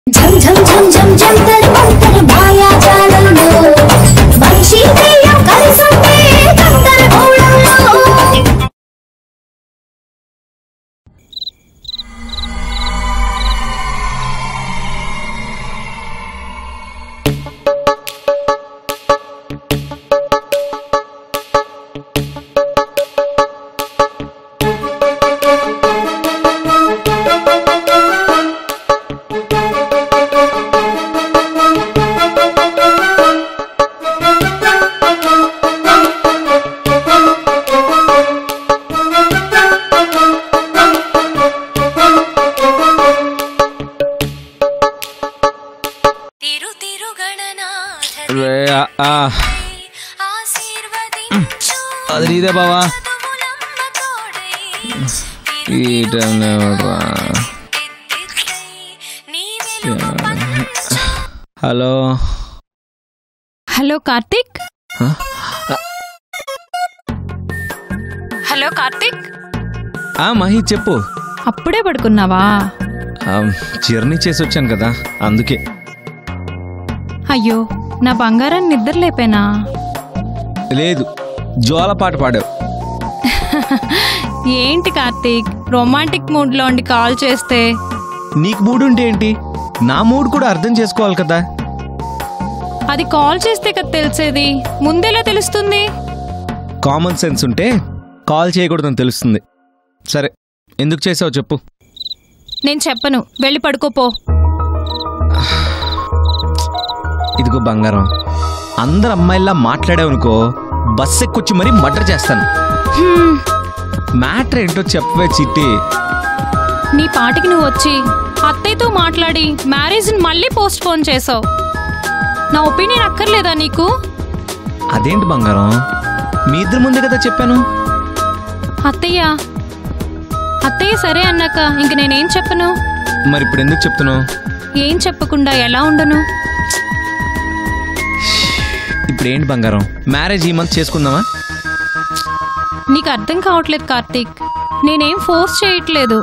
झम झम झम झम जंतर मंतर माया जालंलो मनिषि दెయ్యం కలిసుంటే కందర గోళంలో అది నీదే బావా. ఈ టైంలో hello hello Karthik. Hello Karthik. Mahi చెప్పు. అప్పుడే పడుకున్నావా? జర్నీ చేసి వచ్చాను కదా అందుకే. అయ్యో నా బంగారాన్ని నిద్ర లేపేనా? లేదు, జోల పాట పాడావు. ఏంటి కార్తీక్ రొమాంటిక్ మూడ్ లో ఉండి కాల్ చేస్తే? నీకు మూడ్ ఉంటే ఏంటి, నా మూడ్ కూడా అర్థం చేసుకోవాలి కదా. అది కాల్ చేస్తే కదా తెలిసేది, ముందెలా తెలుస్తుంది? కామన్ సెన్స్ ఉంటే కాల్ చేయకూడదని తెలుస్తుంది. సరే ఎందుకు చేసావు చెప్పు. నేను చెప్పను, వెళ్ళి పడుకోపో. ఇదిగో బంగారం, అందరు అమ్మాయిలా మాట్లాడావనుకో బస్ ఎక్కొచ్చి మరీ మర్డర్ చేస్తాను. మ్యాటర్ ఏంటో చెప్పవే చిట్టి. నీ పాటికి నువ్వు వచ్చి అత్తయ్యతో మాట్లాడి మ్యారేజ్ని మళ్ళీ పోస్ట్ పోన్ చేసావు. నా ఒపీనియన్ అక్కర్లేదా నీకు? అదేంటి బంగారం, మీ ఇద్దరు ముందే కదా చెప్పాను. అత్తయ్య సరే అన్నాక ఇంక నేనేం చెప్పను. మరి ఇప్పుడు ఎందుకు చెప్తున్నావు? ఏం చెప్పకుండా ఎలా ఉండను? ఇప్పుడు ఏంటి బంగారం, మ్యారేజ్ ఈ మంత్ చేసుకుందామా? నీకు అర్థం కావట్లేదు కార్తీక్, నేనేం ఫోర్స్ చేయట్లేదు,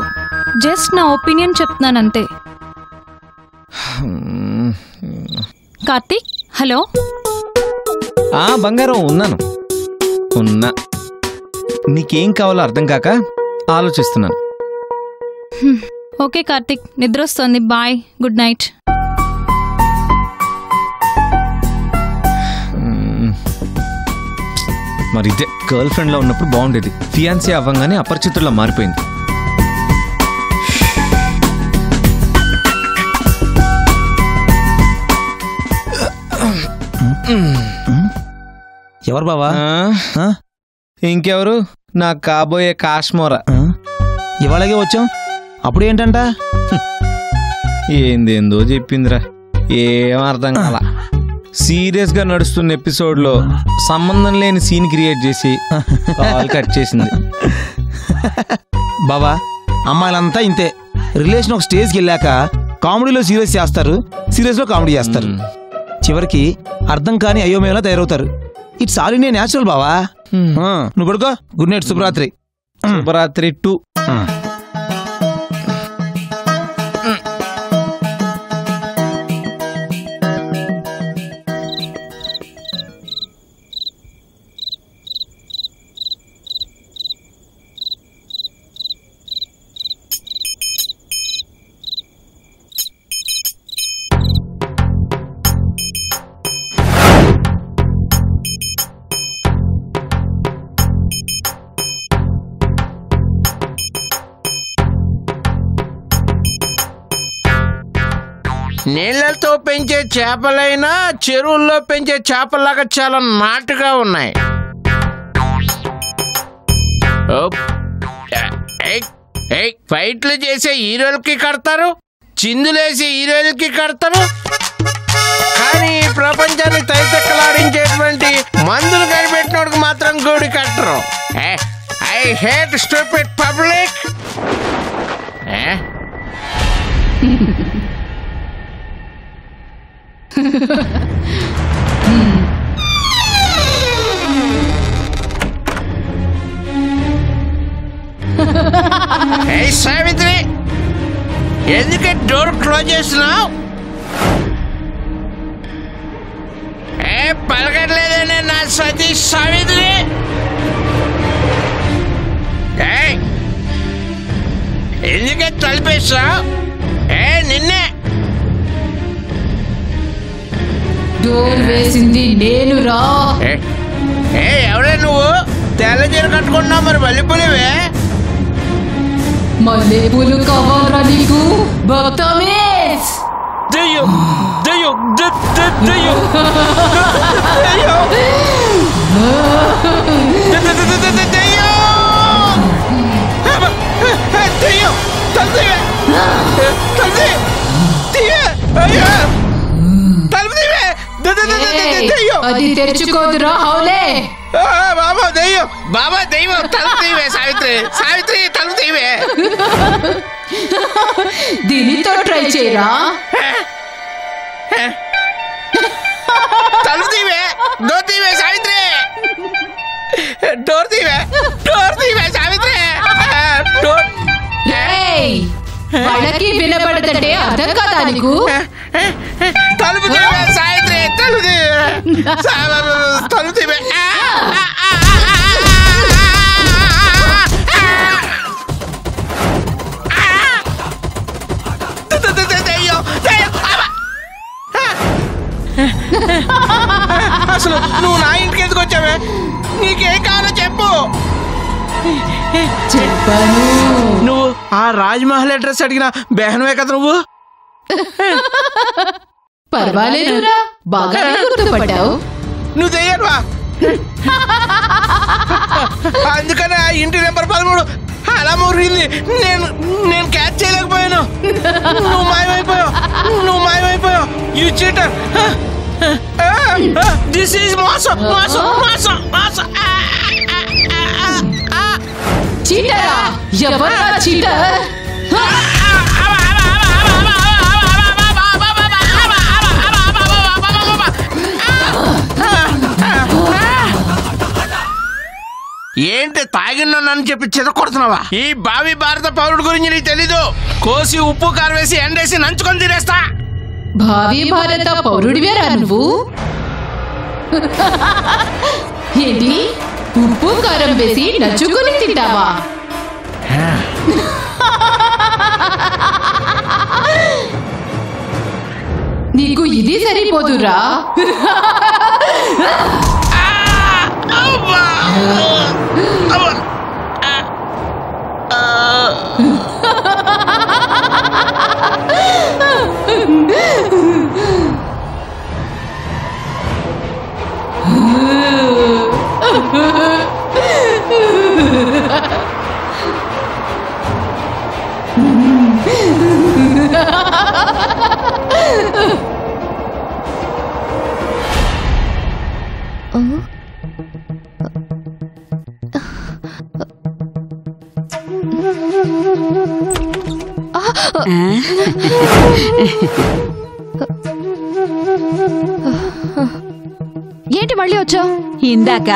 జస్ట్ నా ఒపీనియన్ చెప్తున్నానంతే. కార్తీక్ హలో. బంగారం ఉన్నా. నీకేం కావాలో అర్థం కాక ఆలోచిస్తున్నాను. ఓకే కార్తీక్, నిద్ర వస్తుంది, బాయ్, గుడ్ నైట్. మరి ఇదే గర్ల్ ఫ్రెండ్లో ఉన్నప్పుడు బాగుండేది, ఫియాన్సీ అవ్వగానే అపరిచితుల్లో మారిపోయింది. ఎవరు బావా? ఇంకెవరు, నాకు కాబోయే కాశ్మోరా. ఇవాళగే వచ్చాం, అప్పుడు ఏంటంట? ఏందేందో చెప్పిందిరా, ఏం అర్థం కాల. సీరియస్ గా నడుస్తున్న ఎపిసోడ్ లో సంబంధం లేని సీన్ క్రియేట్ చేసి కాల్ కట్ చేసింది. బావా అమ్మాయిలంతా ఇంతే, రిలేషన్ ఒక స్టేజ్కి వెళ్ళాక కామెడీలో సీరియస్ చేస్తారు, సీరియస్ లో కామెడీ చేస్తారు, చివరికి అర్థం కాని అయోమయంలా తయారవుతారు. ఇట్స్ ఆల్ ఇండియా న్యాచురల్ బావా. నువ్వు పడుకో, గుడ్ నైట్, శుభరాత్రి. శుభరాత్రి 2. నీళ్లతో పెంచే చేపలైనా చెరువుల్లో పెంచే చేపలాగా చాలా నాటుగా ఉన్నాయి. ఫైట్లు చేసే హీరోలకి కడతారు, చిందులేసే హీరోయిన్కి కడతారు, కానీ ఈ ప్రపంచాన్ని తైతెక్కలాడించేటువంటి మందులు కనిపెట్టినోడికి మాత్రం గూడి కట్టరు. I hate stupid public. Savitri, ఎందుకే డోర్ క్లోజ్ చేస్తున్నావు? పలకట్లేదనే నా సతీ సావిత్రి. ఎందుకే తలిపేస్తావు? నిన్నే డోర్ వేసింది నేను రా. ఎవడే నువ్వు? తెల్ల చీర కట్టుకున్నావు, మరి మల్లెపూలేవే? మల్లెపూలు కావాలరా నీకు? భక్తమేస్ దెయ్యం దెయ్యం దెయ్యం అది తెరుచుకోదురా హౌలే. బాబా దెయ్యం, బాబా దెయ్యం, తలుపు తీవే సావిత్రి, సావిత్రి తలుపు తీవే. దీనితో ట్రై చేయరా. తలుపు తీవే, డోర్ తీవే సావిత్రి, డోర్ తీవే, డోర్ తీవే సావిత్రి, డోర్. వాళ్ళకి వినపడదంటే అర్థం కాదా నీకు? తలుపు తీవే సావిత్రి, తలుపు తీవే, తలుపు తీవే. అసలు నువ్వు నా ఇంటికి ఎందుకు వచ్చావే? నీకేం కావాలో చెప్పు. చెప్పాను. నువ్వు ఆ రాజ్మహల్ అడ్రస్ అడిగిన బెహనవే కదా నువ్వు? పర్వాలేదురా, బాగా గుర్తుపడ్డావు. నువ్వు దెయ్యవా? అందుకనే ఆ ఇంటి నెంబర్ 13 అలా మురిగింది. నేను క్యాచ్ చేయలేకపోయాను. నువ్వు మాయమైపోయావు, నువ్వు మాయమైపోయావు. You cheater. దిస్ ఈజ్ మోసం, మోసం, మోసం, మోసం. చీటరా? ఎవరా చీటర్? ఏంటి తాగిన్నానని చెప్పి చెదకొడుతున్నావా? ఈ భావి భారత పౌరుడు గురించి నీకు తెలీదు. కోసి ఉప్పు కారం వేసి ఎండేసి నంచుకొని తినేస్తా. భావి భారత పౌరుడివేరా నువ్వు? ఏంటి, ఉప్పు కారం వేసి నచ్చుకొని తింటావా? నీకు ఇది సరిపోదురా. ఏంటి మళ్ళీ వచ్చావు? ఇందాక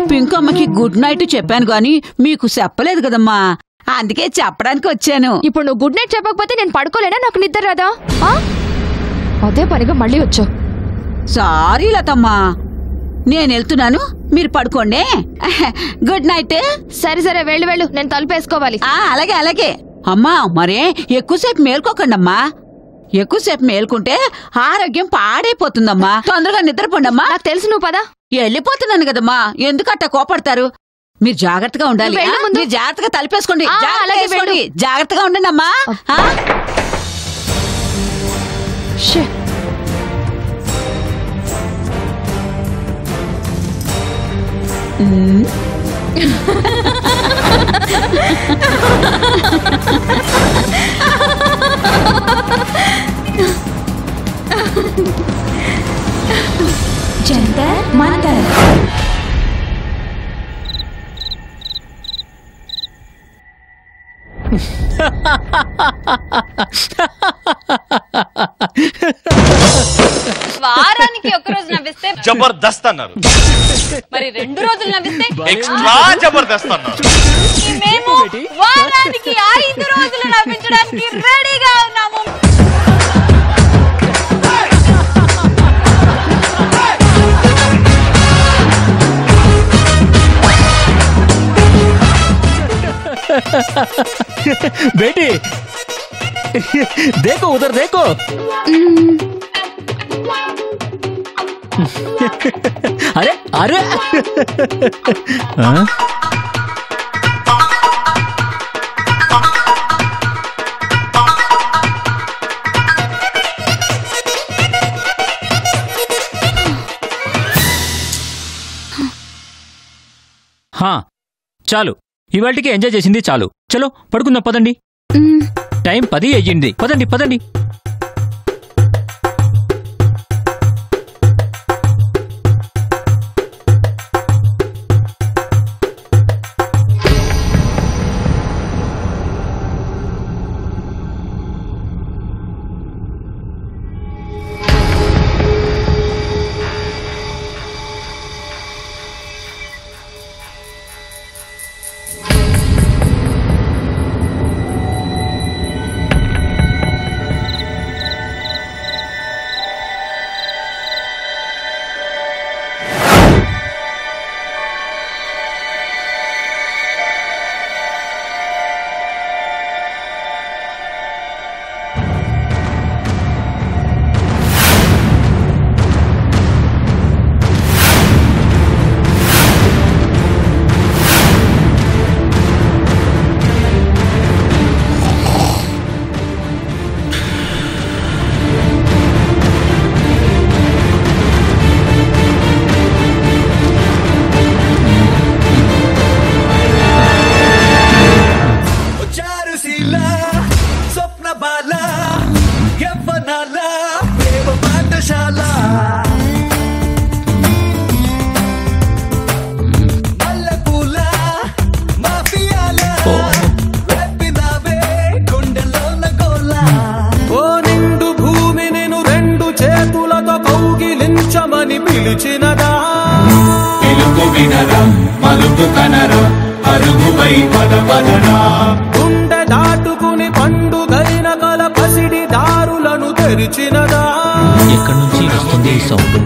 పింకమ్మకి గుడ్ నైట్ చెప్పాను గాని మీకు చెప్పలేదు కదమ్మా, అందుకే చెప్పడానికి వచ్చాను. ఇప్పుడు నువ్వు గుడ్ నైట్ చెప్పకపోతే నేను పడుకోలేనా? నాకు నిద్ర రాదా? అదే పనిగా మళ్ళీ వచ్చావు. సారీ లతమ్మా, నేను వెళ్తున్నాను, మీరు పడుకోండి. Good night. సరే సరే, వెళ్ళు, నేను తలుపేసుకోవాలి. అలాగే అలాగే. అమ్మా మరే ఎక్కువసేపు మేల్కోకండమ్మా, ఎక్కువసేపు మేల్కుంటే ఆరోగ్యం పాడైపోతుందమ్మా. తొందరగా నిద్రపోండమ్మా. నాకు తెలుసు, నువ్వు పదా. వెళ్ళిపోతున్నాను కదమ్మా, ఎందుకట్ట కోపడతారు? మీరు జాగ్రత్తగా ఉండాలి. మీరు జాగ్రత్తగా తలిపేసుకోండి, జాగ్రత్తగా ఉండండి అమ్మా. జంతర్ మంతర్. వారానికి ఒక రోజు నవ్విస్తే జబర్దస్త్ అన్నారు, మరి 2 రోజులు నవ్విస్తే ఎక్స్ట్రా జబర్దస్త్ అన్నారు. మేము వారానికి 5 రోజులు నవ్వించడానికి రెడీగా ఉన్నాము. बेटी देखो उधर देखो। अरे अरे हाँ? చాలు ఇవాళకి ఎంజాయ్ చేసింది చాలు. చలో పడుకుందాం పదండి. టైం 10 అయ్యింది. పదండి పదండి. గుండె దాటుకుని పండుగైన కల పసిడి దారులను తెరిచినదా. ఎక్కడి నుంచి వస్తుంది ఈ సౌండ్?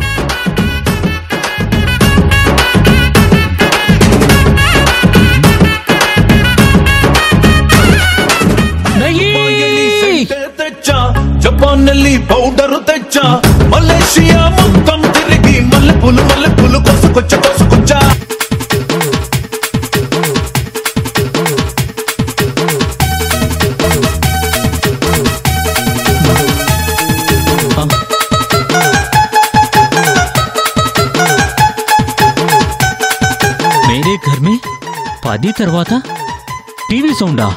జపానెల్లి పౌడరు తెచ్చా, మలేషియా మొత్తం తిరిగి మల్లెపూలు కొసుకొచ్చా. मेरे घर में 10 తర్వాత టీవీ సౌండా?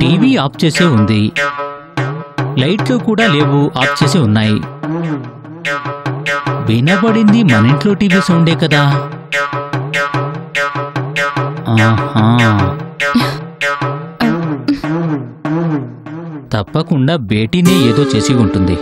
టీవీ ఆఫ్ చేసే ఉంది, లైట్లు కూడా లేవు, ఆఫ్ చేసే ఉన్నాయి. వినబడింది మన ఇంట్లో టీవీ సౌండే కదా. తప్పకుండా బేటీనే ఏదో చేసి ఉంటుంది.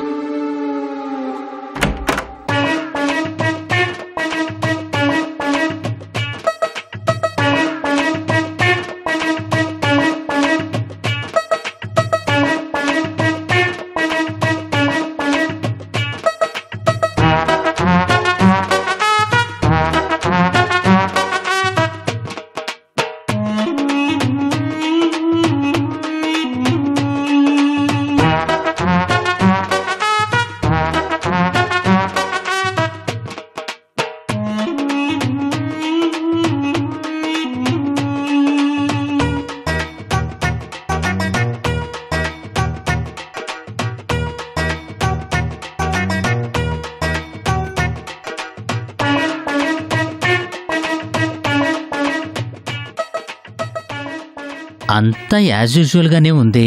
అంతా యాజ్ యూజువల్ గానే ఉంది.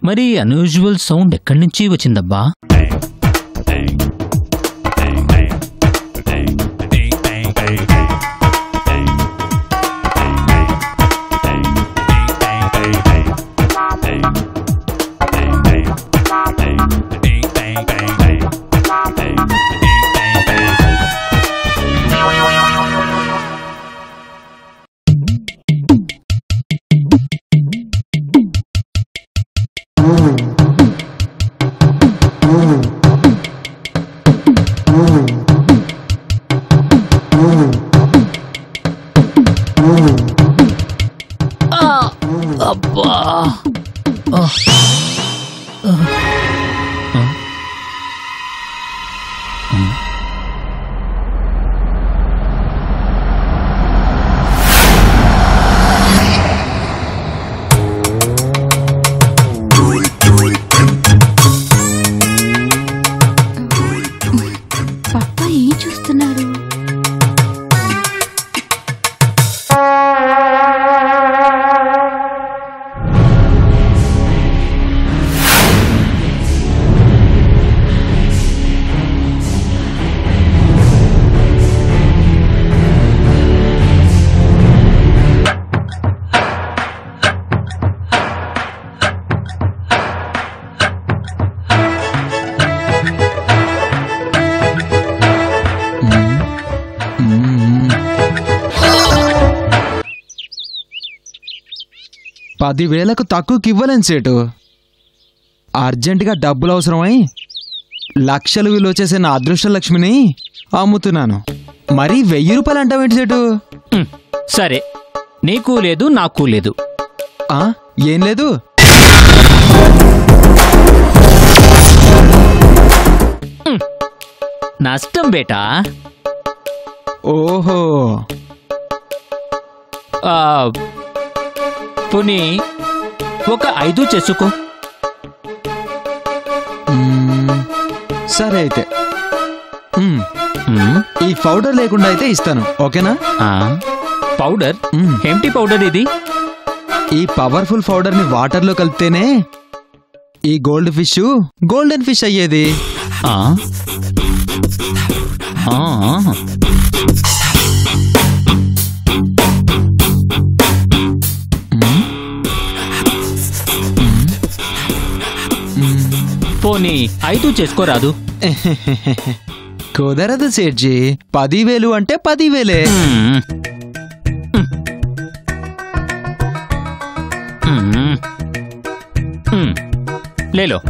మరి అన్యూజువల్ సౌండ్ ఎక్కడి నుంచి వచ్చిందబ్బా? $10,000కు తక్కువకి ఇవ్వలేను సేటు. అర్జెంటుగా డబ్బులు అవసరమై లక్షలు విలువ చేసే నా అదృష్ట లక్ష్మిని అమ్ముతున్నాను. మరి $1,000 అంటావేంటి సేటు? సరే, నీకు లేదు నాకు లేదు. ఏం లేదు? నష్టం బేటా. ఓహో, పోనీ ఒక 5 చేసుకో. సరే అయితే ఈ పౌడర్ లేకుండా అయితే ఇస్తాను, ఓకేనా? పౌడర్? ఏమిటి పౌడర్ ఇది? ఈ పవర్ఫుల్ పౌడర్ ని వాటర్ లో కలిపితేనే ఈ గోల్డ్ ఫిష్ గోల్డెన్ ఫిష్ అయ్యేది. పోనీ 5 చేసుకోరాదు? కుదరదు సేట్జీ, 10,000 అంటే 10,000. లేలో.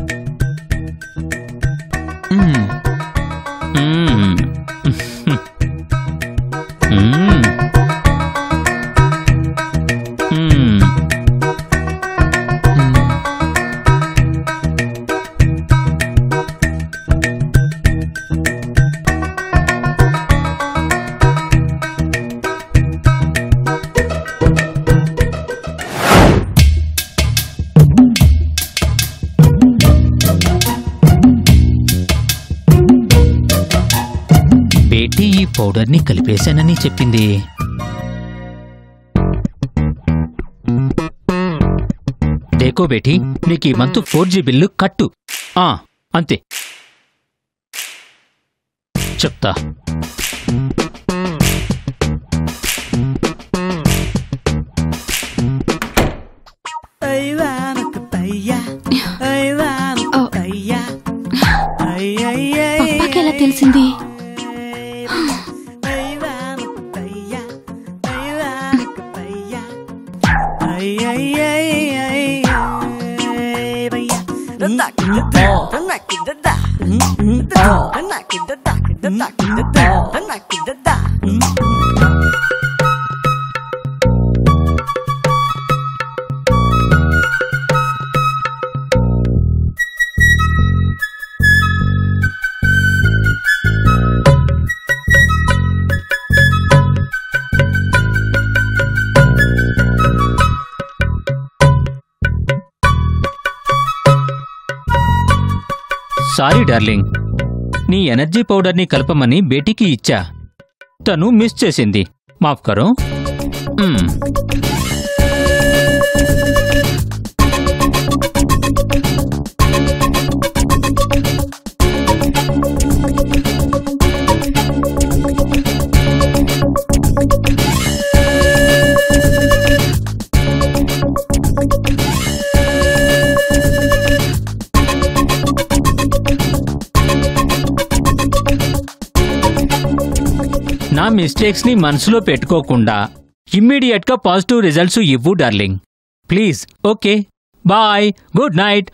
బేటీ ఈ పౌడర్ని కలిపేశానని చెప్పింది. దేకో బేటీ, నీకు ఈ మంత్ 4G బిల్లు కట్టు. అంతే, చెప్తా. తెలిసింది? సారీ డార్లింగ్, నీ ఎనర్జీ పౌడర్ని కలపమని బేటీకి ఇచ్చా, తను మిస్ చేసింది. మాఫ్ కరో. నా మిస్టేక్స్ ని మనసులో పెట్టుకోకుండా ఇమ్మీడియట్ గా పాజిటివ్ రిజల్ట్స్ ఇవ్వు darling, please. Okay, bye, good night.